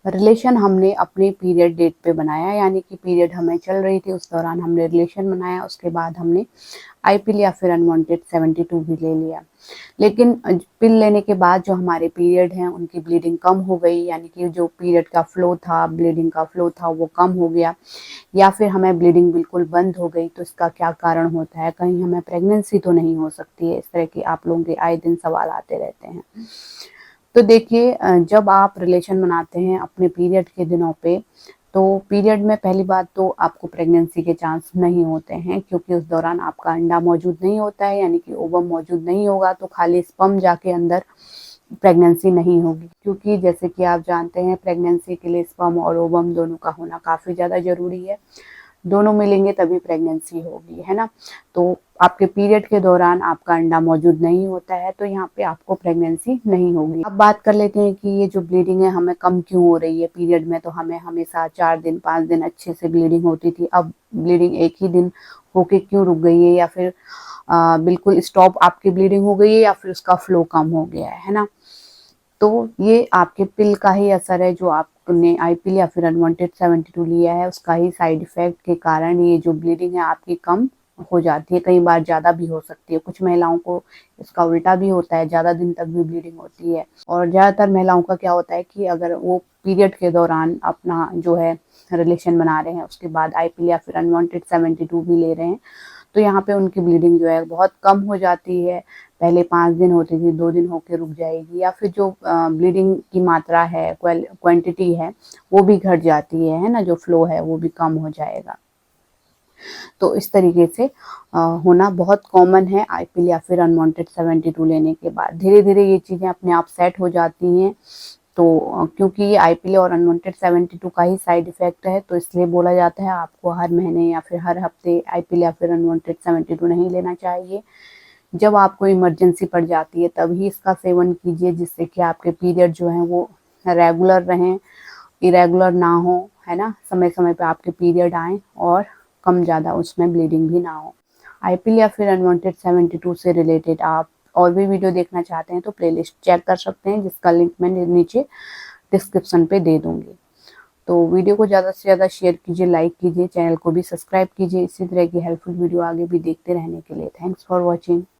Relation हमने अपने period date पे बनाया, यानी कि पीरियड हमें चल रही थी उस दौरान हमने रिलेशन बनाया, उसके बाद हमने आईपिल या फिर अनवांटेड 72 भी ले लिया। लेकिन पिल लेने के बाद जो हमारे पीरियड हैं उनकी ब्लीडिंग कम हो गई, यानी कि जो पीरियड का फ्लो था, ब्लीडिंग का फ्लो था वो कम हो गया, या फिर हमें ब्लीडिंग बिल्कुल बंद हो गई। तो इसका क्या कारण होता है? कहीं हमें प्रेगनेंसी तो नहीं हो सकती है? इस तरह के आप लोगों के आए दिन सवाल आते रहते हैं। तो देखिए, जब आप रिलेशन बनाते हैं अपने पीरियड के दिनों पे, तो पीरियड में पहली बात तो आपको प्रेगनेंसी के चांस नहीं होते हैं, क्योंकि उस दौरान आपका अंडा मौजूद नहीं होता है, यानी कि ओवम मौजूद नहीं होगा, तो खाली स्पर्म जाके अंदर प्रेगनेंसी नहीं होगी। क्योंकि जैसे कि आप जानते हैं, प्रेगनेंसी के लिए स्पर्म और ओवम दोनों का होना काफ़ी ज़्यादा ज़रूरी है। दोनों मिलेंगे तभी प्रेगनेंसी होगी, है ना? तो आपके पीरियड के दौरान आपका अंडा मौजूद नहीं होता है, तो यहाँ पे आपको प्रेगनेंसी नहीं होगी। अब बात कर लेते हैं कि ये जो ब्लीडिंग है हमें कम क्यों हो रही है? पीरियड में तो हमें हमेशा 4 दिन 5 दिन अच्छे से ब्लीडिंग होती थी, अब ब्लीडिंग एक ही दिन होके क्यों रुक गई है? या फिर बिल्कुल स्टॉप आपकी ब्लीडिंग हो गई है, या फिर उसका फ्लो कम हो गया है ना? तो ये आपके पिल का ही असर है, जो आपने आईपिल या फिर अनवांटेड 72 लिया है उसका ही साइड इफेक्ट के कारण ये जो ब्लीडिंग है आपकी कम हो जाती है। कई बार ज़्यादा भी हो सकती है, कुछ महिलाओं को इसका उल्टा भी होता है, ज़्यादा दिन तक भी ब्लीडिंग होती है। और ज़्यादातर महिलाओं का क्या होता है कि अगर वो पीरियड के दौरान अपना जो है रिलेशन बना रहे हैं, उसके बाद आईपिल या फिर अनवांटेड 72 भी ले रहे हैं, तो यहाँ पे उनकी ब्लीडिंग जो है बहुत कम हो जाती है। पहले 5 दिन होती थी, 2 दिन होके रुक जाएगी, या फिर जो ब्लीडिंग की मात्रा है, क्वांटिटी है, वो भी घट जाती है ना? जो फ्लो है वो भी कम हो जाएगा। तो इस तरीके से होना बहुत कॉमन है आईपिल या फिर अनवांटेड 72 लेने के बाद। धीरे-धीरे ये चीज़ें अपने आप सेट हो जाती हैं। तो क्योंकि ये आईपिल और अनवांटेड 72 का ही साइड इफ़ेक्ट है, तो इसलिए बोला जाता है आपको हर महीने या फिर हर हफ्ते आईपिल या फिर अनवांटेड 72 नहीं लेना चाहिए। जब आपको इमरजेंसी पड़ जाती है तभी इसका सेवन कीजिए, जिससे कि आपके पीरियड जो हैं वो रेगुलर रहें, इरेगुलर ना हो, है ना? समय-समय पे आपके पीरियड आएँ और कम ज़्यादा उसमें ब्लीडिंग भी ना हो। आईपिल या फिर अनवांटेड 72 से रिलेटेड आप और भी वीडियो देखना चाहते हैं तो प्लेलिस्ट चेक कर सकते हैं, जिसका लिंक मैं नीचे डिस्क्रिप्शन पे दे दूँगी। तो वीडियो को ज़्यादा से ज़्यादा शेयर कीजिए, लाइक कीजिए, चैनल को भी सब्सक्राइब कीजिए। इसी तरह की हेल्पफुल वीडियो आगे भी देखते रहने के लिए। Thanks for watching.